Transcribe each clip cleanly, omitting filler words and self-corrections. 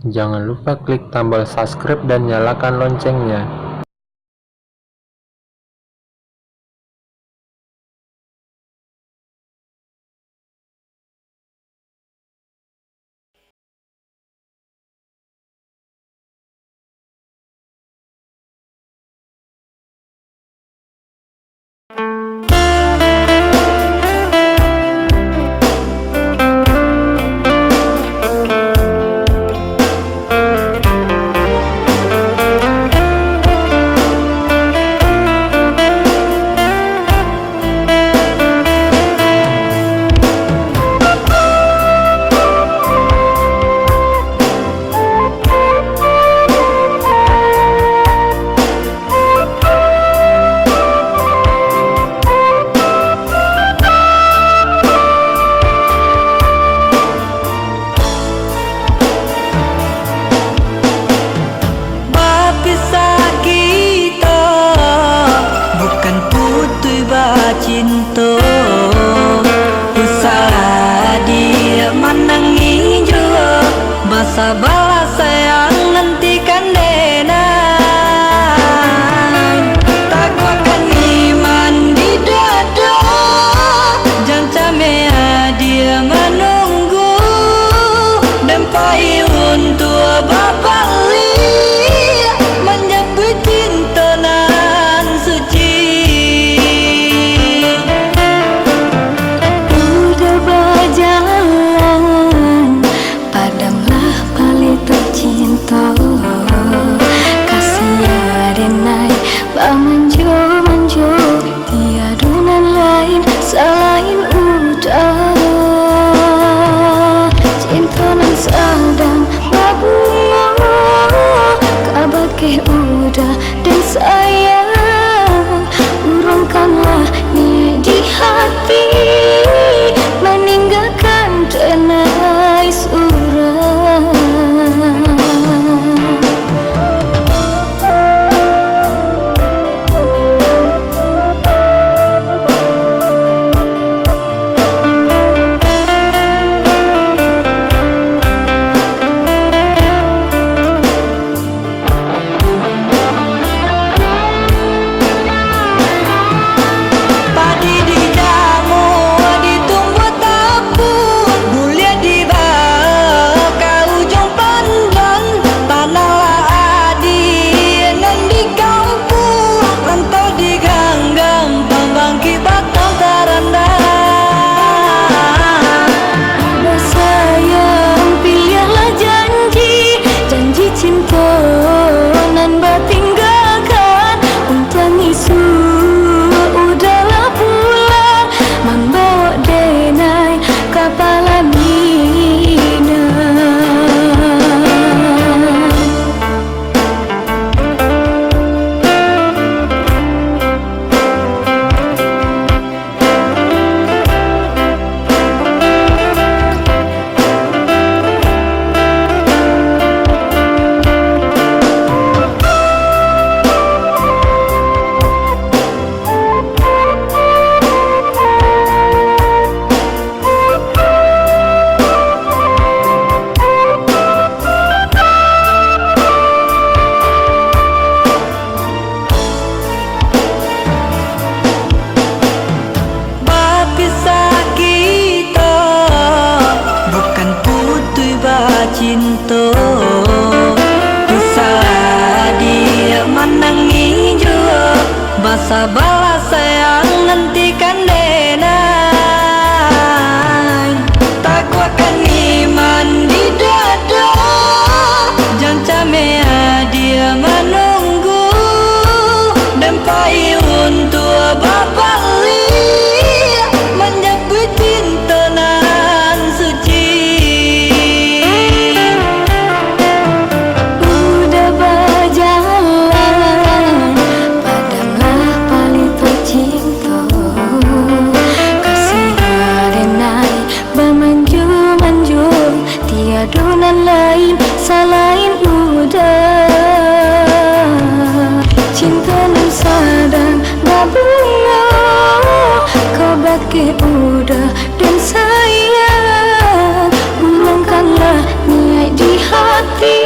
Jangan lupa klik tombol subscribe dan nyalakan loncengnya. Cinta usaha dia menangi jua masa balas sayang nantikan denai tak kuatkan iman di dada jangan mea dia menunggu dan payun tua bapali menyebut cinta nan suci. Manjo tiada nan lain selain udah cinta nan sedang berbunga kabar ke udah dan sayang urungkanlah niat di hati meninggalkan denai surat. Cinta usaha dia menangi jua masa balas sayang nantikan denai tak kuatkan iman di dada jangan mea dia menunggu dan payun tua bapali menyebut cinta nan suci. Adunan lain selain udah cinta nan sedang berbunga kabar ke udah dan sayang ulangkanlah niat di hati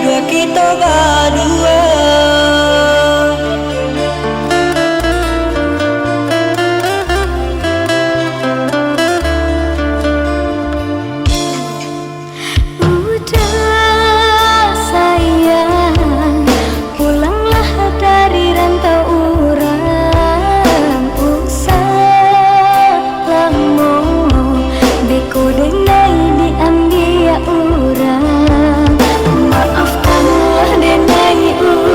dua kita berdua. Udah sayang, pulanglah dari rantau urang. Usah lamo, beko denai diambil urang. Maafkanlah denai urang.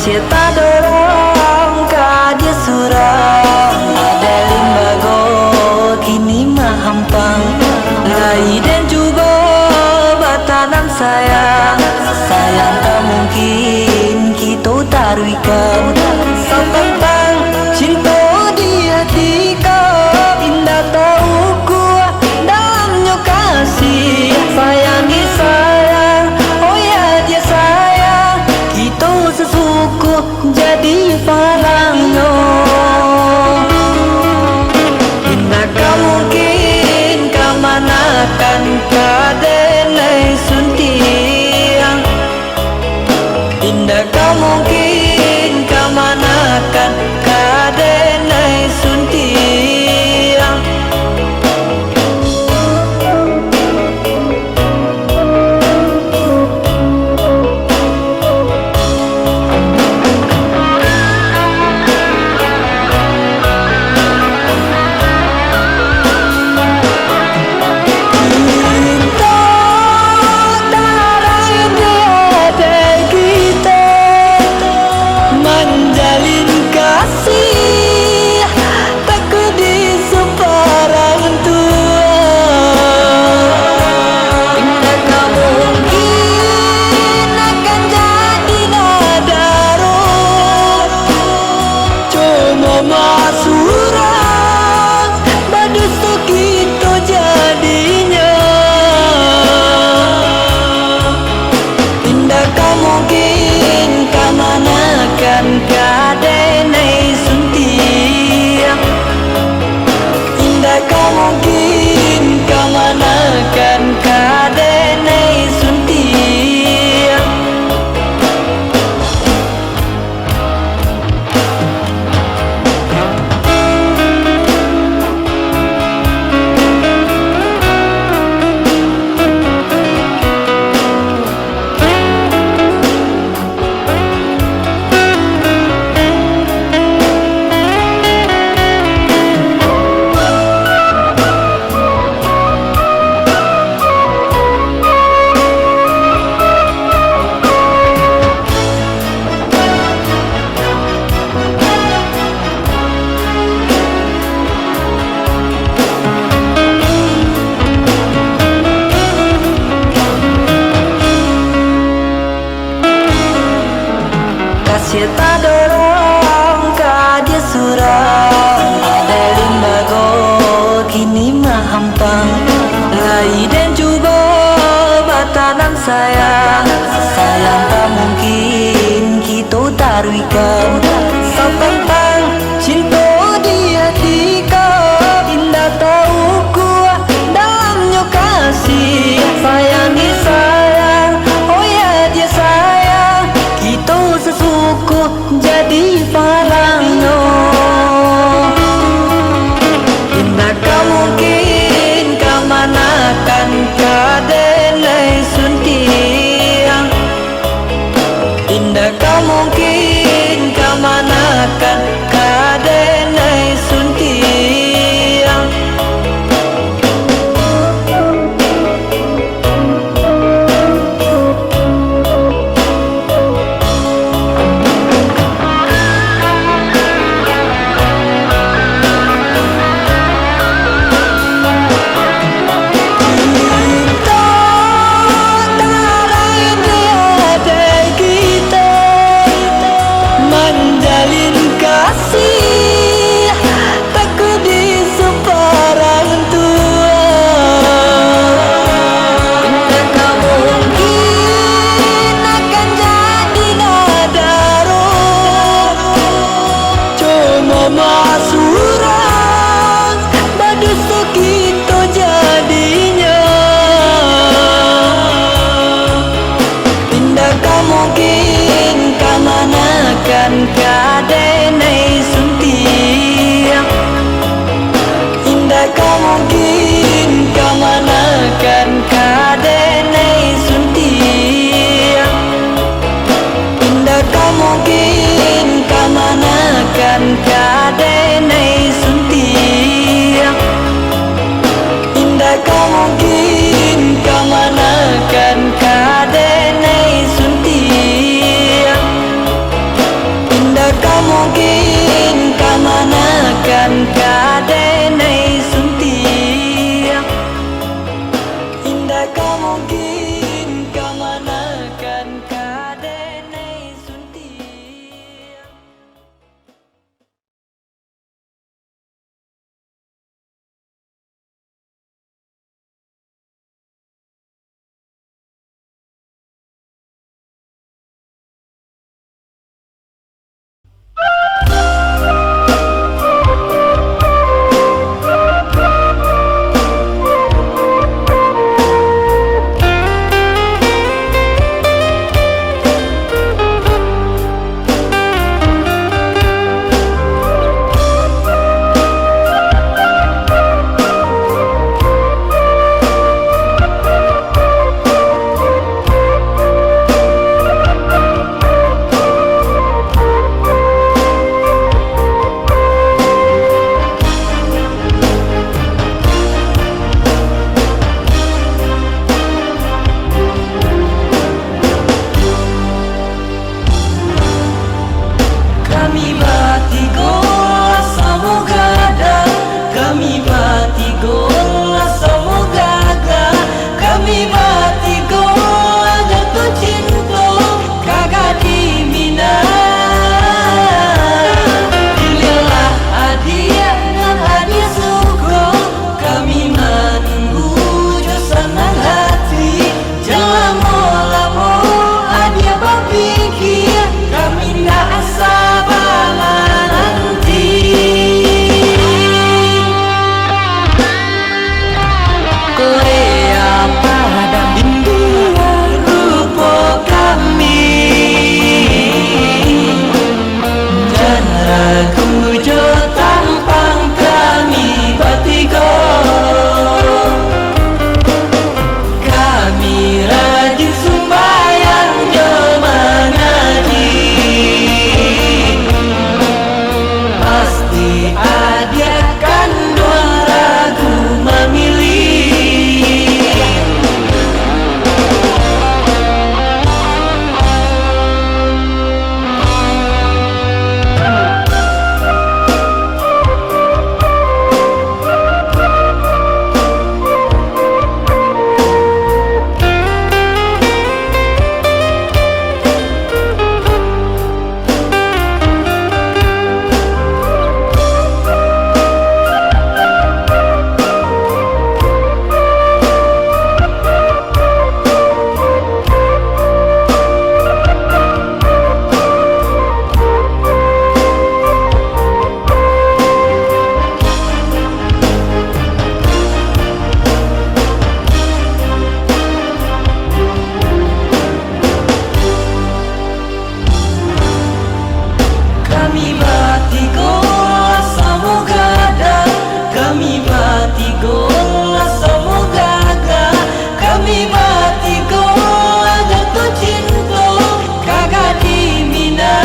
kasih tak dorong ka dia surang ada limbago kini mahampang lai dan juga batanan sayang tak mungkin kita taruikan tentang cinta di hati kau indah tahu ku dalamnya kasih sayangi sayang oh ya dia sayang kita sesuku jadi farangno indah kau mungkin kau manakan kadenai suntiang indah kau mungkin kau manakan kadenai suntiang menjalin kasih takut di separang tua indah kau mungkin akan jadi nadarong cuma masurang badustu kita jadinya indah kau mungkin kau manakan kadenai suntiang indah kau mungkin kau manakan kadenai suntiang kasih tak dorong ka dia surang ada limbago kini mahampang lai dan juga batanan sayang tak mungkin kita taruikan tentang cinta di hati kau indah tahu ku dalamnya kasih sayangi sayang oh ya dia sayang kita sesuku jadi farangno indah kau mungkin kau manakan kadenai suntiang indah kau mungkin kau manakan kadenai suntiang menjalin kasih takut di separang tua indah kau mungkin akan jadi nadarong cuma masurang badustu kita jadinya indah kau mungkin kau manakan kadenai suntiang indah kau mungkin kau manakan kadenai suntiang indah kau mungkin kau manakan kadenai suntiang indah kau mungkin kau manakan kadenai suntiang kan kadenai suntiak. Indah kamu gin kamana kan kadenai suntiak. Kami batigo samugada, kami batigo samugada, kami batigo jatuh cinta kagak dimina. Pilihlah hadiah dengan hadiah suko, kami menunggu jo senang hati. Jangan lamo hadiah berpikir, kami nak sabar nanti. Korea padam India rupa kami, dan ragu jo tampang kami batigo. Kami rajin sembahyang jo mengaji, pasti adiakan dua ragu memilih. Kami batigo samugada, kami batigo samugada, kami batigo jatuh cinta kagak dimina.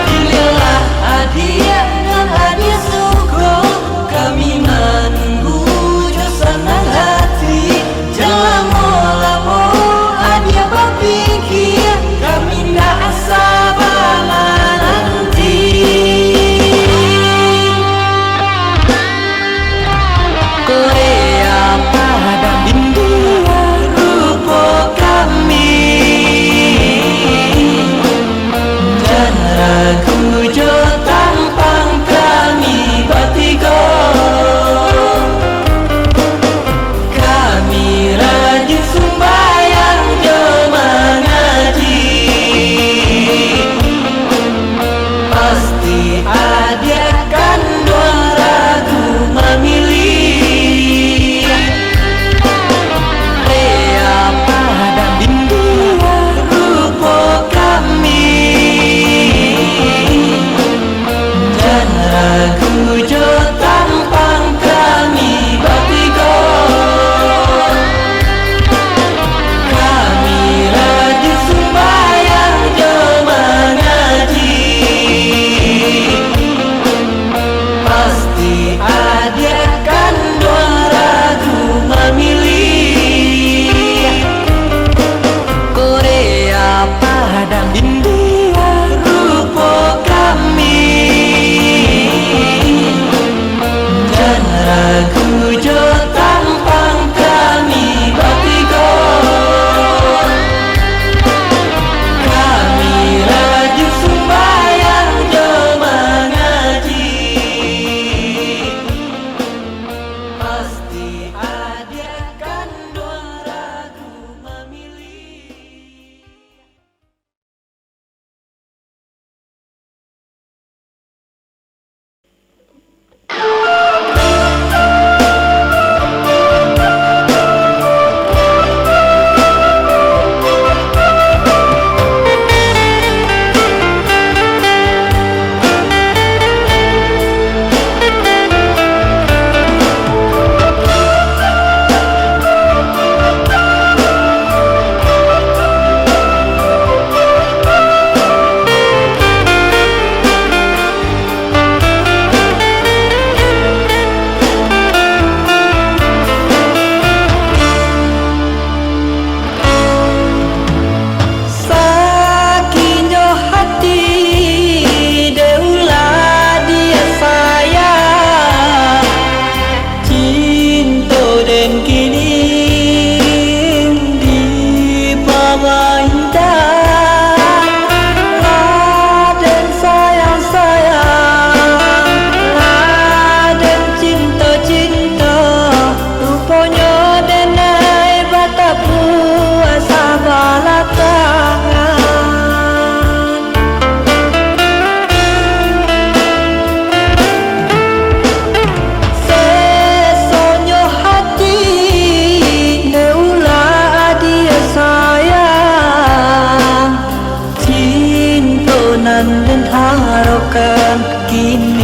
Pilihlah hadiah dengan hadiah suko, kami menunggu jo senang hati. Jangan lamo hadiah berpikir, kami nak sabar nanti. Korea padam India rupa kami, dan ragu jo tampang kami batigo. Kami rajin sembahyang jo mengaji, pasti adiakan dua ragu memilih. Korea padam India rupa kami, dan ragu jo tampang kami batigo. Kami rajin sembahyang jo mengaji, pasti adiakan dua ragu memilih. Korea padam India rupa kami, ini